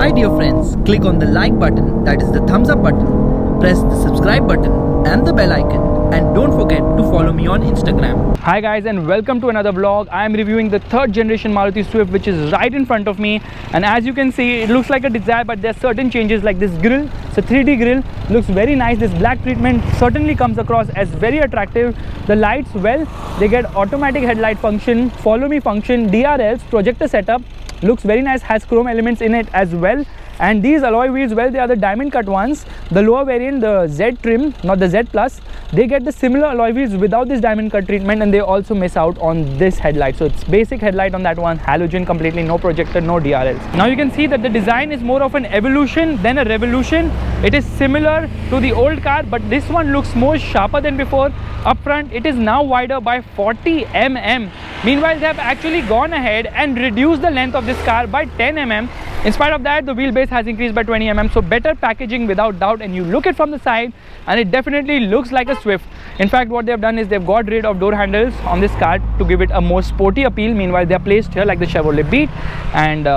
My dear friends, click on the like button, that is the thumbs up button, press the subscribe button and the bell icon, and don't forget to follow me on Instagram. Hi guys, and welcome to another vlog. I am reviewing the third generation Maruti Swift, which is right in front of me, and as you can see, it looks like a Dzire, but there are certain changes like this grille. It's a 3D grille, looks very nice. This black treatment certainly comes across as very attractive. The lights, well, they get automatic headlight function, follow me function, DRLs, projector setup, looks very nice, has chrome elements in it as well. And these alloy wheels, well, they are the diamond cut ones. The lower variant, the Z trim, not the Z plus, they get the similar alloy wheels without this diamond cut treatment, and they also miss out on this headlight. So it's basic headlight on that one, halogen completely, no projector, no DRLs. Now you can see that the design is more of an evolution than a revolution. It is similar to the old car, but this one looks more sharper than before. Up front, it is now wider by 40 mm. Meanwhile, they have actually gone ahead and reduced the length of this car by 10 mm. In spite of that, the wheelbase has increased by 20 mm, so better packaging without doubt. And you look it from the side and it definitely looks like a Swift. In fact, what they have done is they've got rid of door handles on this car to give it a more sporty appeal. Meanwhile, they are placed here like the Chevrolet Beat, and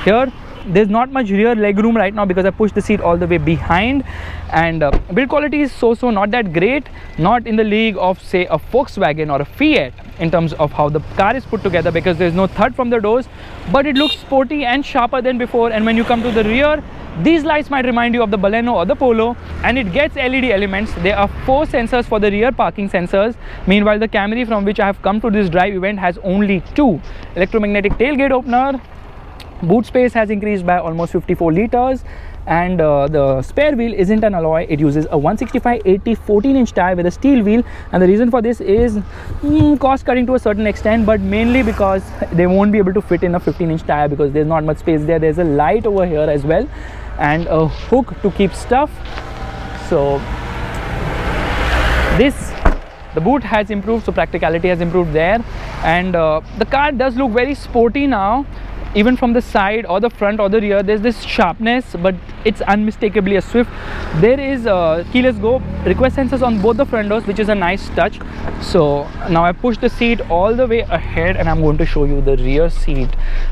here there's not much rear leg room right now because I pushed the seat all the way behind. And build quality is so not that great, not in the league of say a Volkswagen or a Fiat in terms of how the car is put together, because there's no thud from the doors, but it looks sporty and sharper than before. And when you come to the rear, these lights might remind you of the Baleno or the Polo, and it gets LED elements. There are 4 sensors for the rear parking sensors. Meanwhile, the Camry, from which I have come to this drive event, has only 2. Electromagnetic tailgate opener. Boot space has increased by almost 54 liters, and the spare wheel isn't an alloy. It uses a 165/80 14-inch tire with a steel wheel, and the reason for this is cost cutting to a certain extent, but mainly because they won't be able to fit in a 15-inch tire because there's not much space there. There's a light over here as well, and a hook to keep stuff. So the boot has improved, so practicality has improved there, and the car does look very sporty now. Even from the side or the front or the rear, there's this sharpness, but it's unmistakably a Swift. There is keyless go, request sensors on both the front doors, which is a nice touch. So now I pushed the seat all the way ahead, and I'm going to show you the rear seat.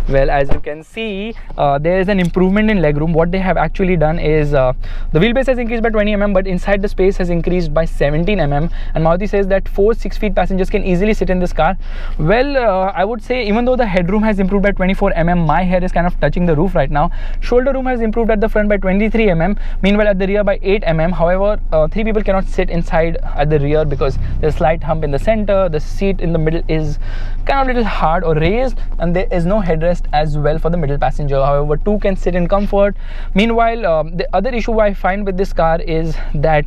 Well, as you can see, there is an improvement in legroom. What they have actually done is the wheelbase has increased by 20 mm, but inside the space has increased by 17 mm, and Maruti says that 4 6-feet passengers can easily sit in this car. Well, I would say even though the headroom has improved by 24 mm, my head is kind of touching the roof right now. Shoulder room has improved at the front by 23 mm, meanwhile at the rear by 8 mm. However, 3 people cannot sit inside at the rear because there's a slight hump in the center. The seat in the middle is kind of a little hard or raised, and there is no headrest as well for the middle passenger. However, 2 can sit in comfort. Meanwhile, the other issue I find with this car is that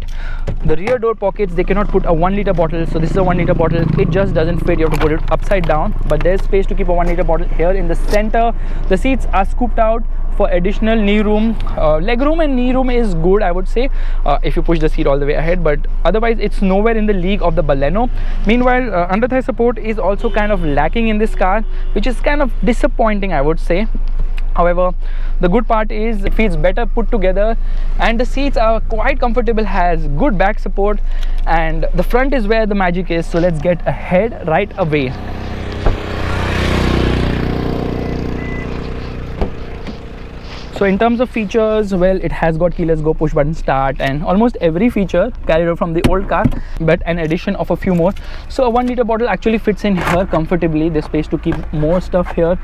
the rear door pockets, they cannot put a 1-liter bottle. So this is a 1-liter bottle, it just doesn't fit. You have to put it upside down, but there's space to keep a 1-liter bottle here in the center. The seats are scooped out for additional knee room. Leg room and knee room is good, I would say, if you push the seat all the way ahead, but otherwise it's nowhere in the league of the Baleno. Meanwhile, under thigh support is also kind of lacking in this car, which is kind of disappointing, I would say. However, the good part is it feels better put together, and the seats are quite comfortable, has good back support, and the front is where the magic is. So let's get ahead right away. So in terms of features, well, it has got keyless go, push button start, and almost every feature carried over from the old car, but an addition of a few more. So a 1-liter bottle actually fits in here comfortably. There's space to keep more stuff here.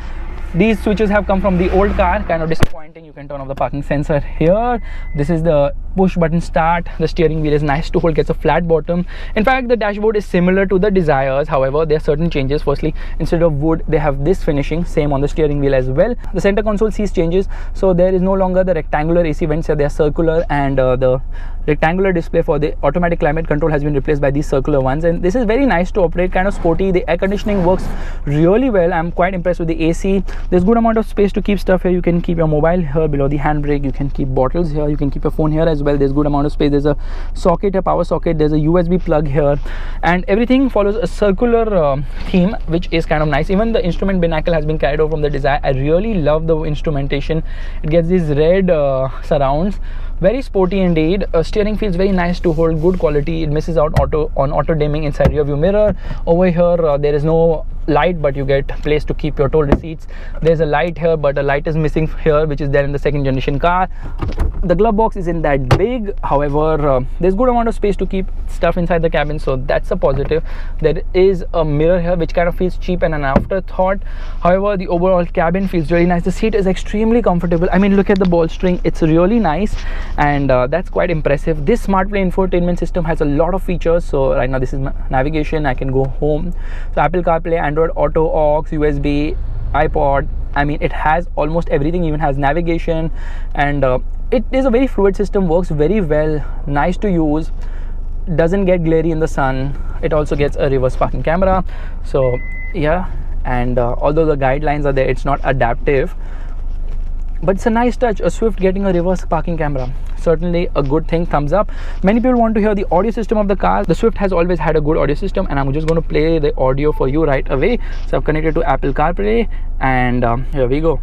These switches have come from the old car, kind of disappointing. You can turn off the parking sensor here. This is the push button start. The steering wheel is nice to hold, gets a flat bottom. In fact, the dashboard is similar to the Dzires. However, there are certain changes. Firstly, instead of wood, they have this finishing, same on the steering wheel as well. The center console sees changes, so there is no longer the rectangular AC vents, they are circular, and the rectangular display for the automatic climate control has been replaced by these circular ones, and this is very nice to operate, kind of sporty. The air conditioning works really well. I'm quite impressed with the AC. There's good amount of space to keep stuff here. You can keep your mobile here below the handbrake, you can keep bottles here, you can keep your phone here as well. There's good amount of space. There's a socket, a power socket, there's a USB plug here, and everything follows a circular theme, which is kind of nice. Even the instrument binnacle has been carried over from the Dzire. I really love the instrumentation. It gets these red surrounds Very sporty indeed. Steering feels very nice to hold, good quality. It misses out on auto dimming inside rear view mirror. Over here there is no light, but you get place to keep your toll receipts. There's a light here, but a light is missing here, which is there in the second generation car. The glove box isn't that big, however there's good amount of space to keep stuff inside the cabin, so that's a positive. There is a mirror here which kind of feels cheap and an afterthought. However, the overall cabin feels really nice. The seat is extremely comfortable. I mean, look at the bolstering, it's really nice, and that's quite impressive. This SmartPlay infotainment system has a lot of features. So right now this is my navigation. I can go home, so Apple CarPlay, Android Auto, aux, USB, iPod. I mean, it has almost everything, even has navigation, and it is a very fluid system, works very well, nice to use, doesn't get glary in the sun. It also gets a reverse parking camera, so yeah. And although the guidelines are there, it's not adaptive, but it's a nice touch. A Swift getting a reverse parking camera, certainly a good thing. Thumbs up. Many people want to hear the audio system of the car. The Swift has always had a good audio system, and I'm just going to play the audio for you right away. So I've connected to Apple CarPlay, and here we go.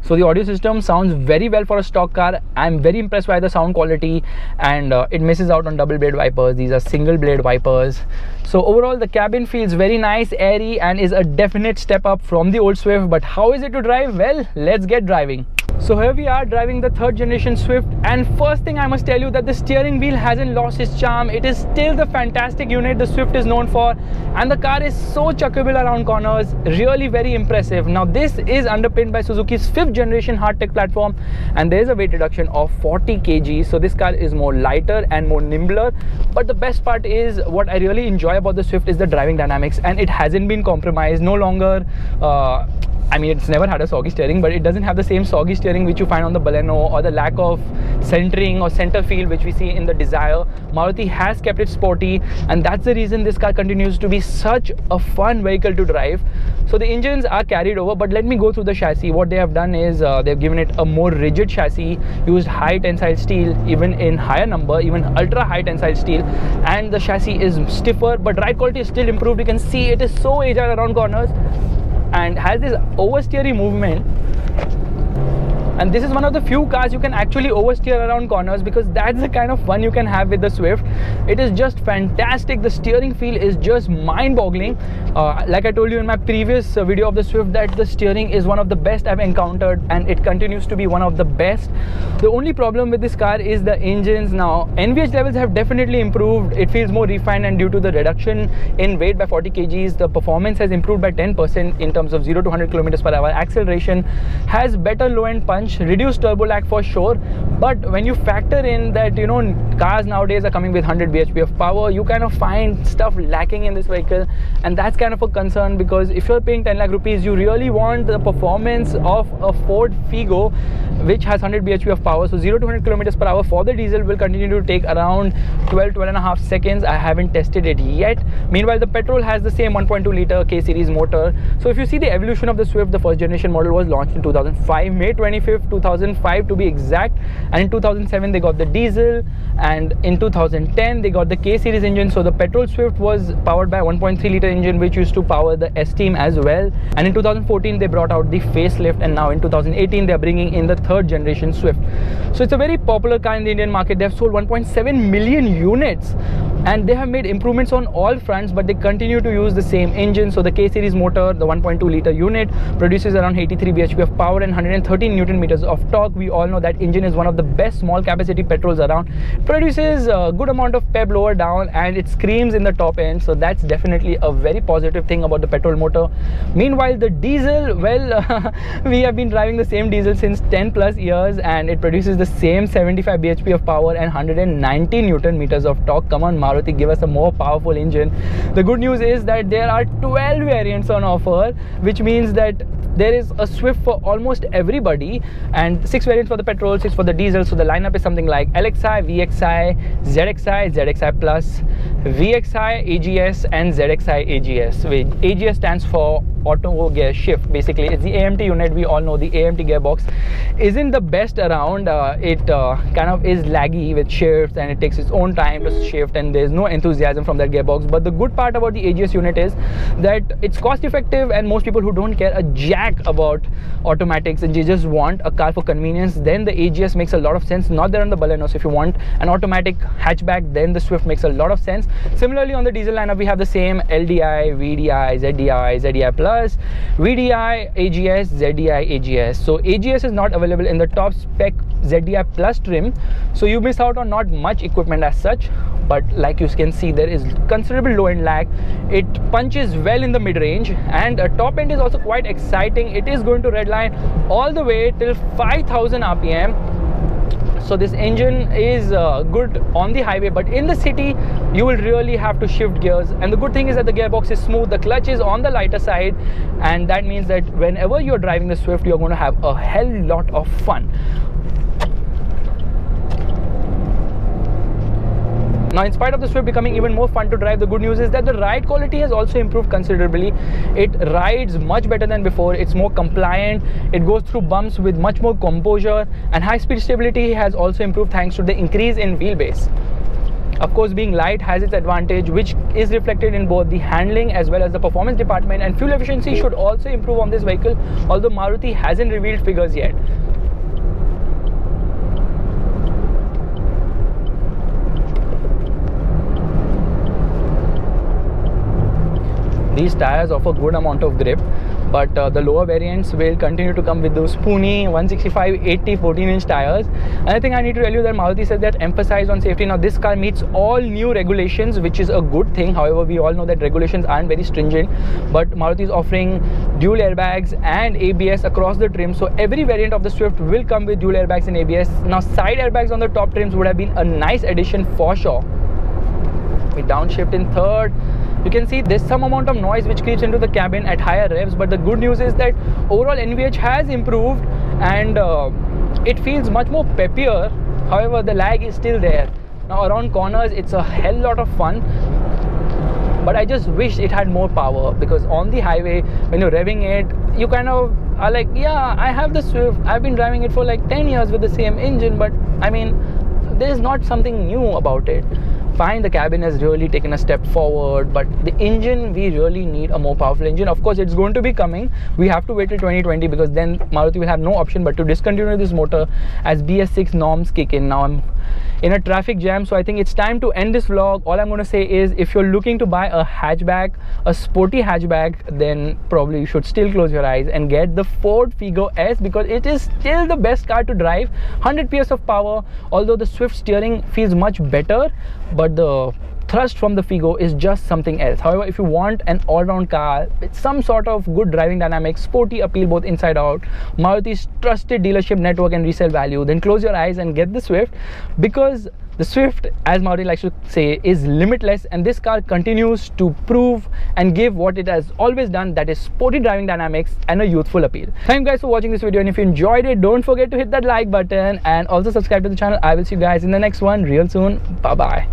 So the audio system sounds very well for a stock car. I'm very impressed by the sound quality, and it misses out on double blade wipers. These are single blade wipers. So overall the cabin feels very nice, airy, and is a definite step up from the old Swift. But how is it to drive? Well, let's get driving. So here we are driving the third generation Swift, and first thing I must tell you that the steering wheel hasn't lost its charm. It is still the fantastic unit the Swift is known for, and the car is so chuckable around corners, really very impressive. Now this is underpinned by Suzuki's 5th generation hardtech platform, and there is a weight reduction of 40 kg, so this car is more lighter and more nimbler. But the best part is, what I really enjoy about the Swift is the driving dynamics, and it hasn't been compromised. No longer I mean, it's never had a soggy steering, but it doesn't have the same soggy steering which you find on the Baleno, or the lack of centering or center feel which we see in the Desire. Maruti has kept it sporty, and that's the reason this car continues to be such a fun vehicle to drive. So the engines are carried over, but let me go through the chassis. What they have done is they've given it a more rigid chassis, used high tensile steel, even in higher number, even ultra high tensile steel, and the chassis is stiffer, but ride quality is still improved. You can see it is so agile around corners, and has this oversteering movement. And this is one of the few cars you can actually oversteer around corners, because that's the kind of fun you can have with the Swift. It is just fantastic. The steering feel is just mind-boggling. Like I told you in my previous video of the Swift, that the steering is one of the best I've encountered, and it continues to be one of the best. The only problem with this car is the engines. Now NVH levels have definitely improved. It feels more refined, and due to the reduction in weight by 40 kgs, the performance has improved by 10% in terms of 0 to 100 kilometers per hour. Acceleration has better low end punch, reduced turbo lag for sure. But when you factor in that, you know, cars nowadays are coming with 100 bhp of power, you kind of find stuff lacking in this vehicle, and that's kind of a concern, because if you're paying 10 lakh rupees, you really want the performance of a Ford Figo which has 100 bhp of power. So 0 to 100 kilometers per hour for the diesel will continue to take around 12 and a half seconds. I haven't tested it yet. Meanwhile, the petrol has the same 1.2 liter K series motor. So if you see the evolution of the Swift, the first generation model was launched in 2005, May 25th 2005 to be exact, and in 2007 they got the diesel, and in 2010 they got the K series engine. So the petrol Swift was powered by a 1.3 liter engine which used to power the S-Team as well, and in 2014 they brought out the facelift, and now in 2018 they are bringing in the third generation Swift. So it's a very popular car in the Indian market. They have sold 1.7 million units, and they have made improvements on all fronts, but they continue to use the same engine. So the K series motor, the 1.2 liter unit, produces around 83 bhp of power and 113 newton meters of torque. We all know that engine is one of the best small capacity petrols around. It produces a good amount of pep lower down, and it screams in the top end, so that's definitely a very positive thing about the petrol motor. Meanwhile, the diesel, well, we have been driving the same diesel since 10 plus years, and it produces the same 75 bhp of power and 190 newton meters of torque. Come on Maruti, give us a more powerful engine. The good news is that there are 12 variants on offer, which means that there is a Swift for almost everybody, and 6 variants for the petrol, 6 for the diesel. So the lineup is something like LXI, VXI, ZXI, ZXI Plus, VXI AGS and ZXI AGS. AGS stands for auto gear shift. Basically, it's the AMT unit. We all know the AMT gearbox isn't the best around. It kind of is laggy with shifts, and it takes its own time to shift, and there's no enthusiasm from that gearbox. But the good part about the AGS unit is that it's cost effective, and most people who don't care a jack about automatics and they just want a car for convenience, then the AGS makes a lot of sense. Not there on the Baleno. So if you want an automatic hatchback, then the Swift makes a lot of sense. Similarly, on the diesel lineup, we have the same LDI, VDI, ZDI, ZDI Plus, VDI, AGS, ZDI, AGS. So AGS is not available in the top spec ZDI Plus trim, so you miss out on not much equipment as such. But like you can see, there is considerable low end lag. It punches well in the mid range, and top end is also quite exciting. It is going to redline all the way till 5000 RPM. So this engine is good on the highway, but in the city you will really have to shift gears. And the good thing is that the gearbox is smooth, the clutch is on the lighter side, and that means that whenever you're driving the Swift, you're going to have a hell lot of fun. Now, in spite of the Swift becoming even more fun to drive, the good news is that the ride quality has also improved considerably. It rides much better than before. It's more compliant. It goes through bumps with much more composure, and high-speed stability has also improved thanks to the increase in wheelbase. Of course, being light has its advantage, which is reflected in both the handling as well as the performance department, and fuel efficiency should also improve on this vehicle, although Maruti hasn't revealed figures yet. These tires offer good amount of grip, but the lower variants will continue to come with those spoony 165/80 14-inch tires. Another thing I need to tell you that Maruti says that emphasize on safety. Now, this car meets all new regulations, which is a good thing. However, we all know that regulations aren't very stringent, but Maruti is offering dual airbags and ABS across the trim. So every variant of the Swift will come with dual airbags and ABS. Now, side airbags on the top trims would have been a nice addition for sure. We downshift in third. You can see there's some amount of noise which creeps into the cabin at higher revs, but the good news is that overall NVH has improved, and it feels much more peppier. However, the lag is still there. Now, around corners, it's a hell lot of fun, but I just wish it had more power, because on the highway, when you're revving it, you kind of are like, yeah, I have the Swift, I've been driving it for like 10 years with the same engine, but I mean, there's not something new about it. Fine, the cabin has really taken a step forward, but the engine, we really need a more powerful engine. Of course, it's going to be coming. We have to wait till 2020, because then Maruti will have no option but to discontinue this motor as BS6 norms kick in. Now, I'm in a traffic jam, so I think it's time to end this vlog. All I'm going to say is, if you're looking to buy a hatchback, a sporty hatchback, then probably you should still close your eyes and get the Ford Figo S, because it is still the best car to drive. 100 PS of power, although the Swift steering feels much better, but the thrust from the Figo is just something else. However, if you want an all-round car with some sort of good driving dynamics, sporty appeal both inside out, Maruti's trusted dealership network and resale value, then close your eyes and get the Swift, because the Swift, as Maruti likes to say, is limitless, and this car continues to prove and give what it has always done, that is sporty driving dynamics and a youthful appeal. Thank you guys for watching this video, and if you enjoyed it, don't forget to hit that like button and also subscribe to the channel. I will see you guys in the next one real soon. Bye bye.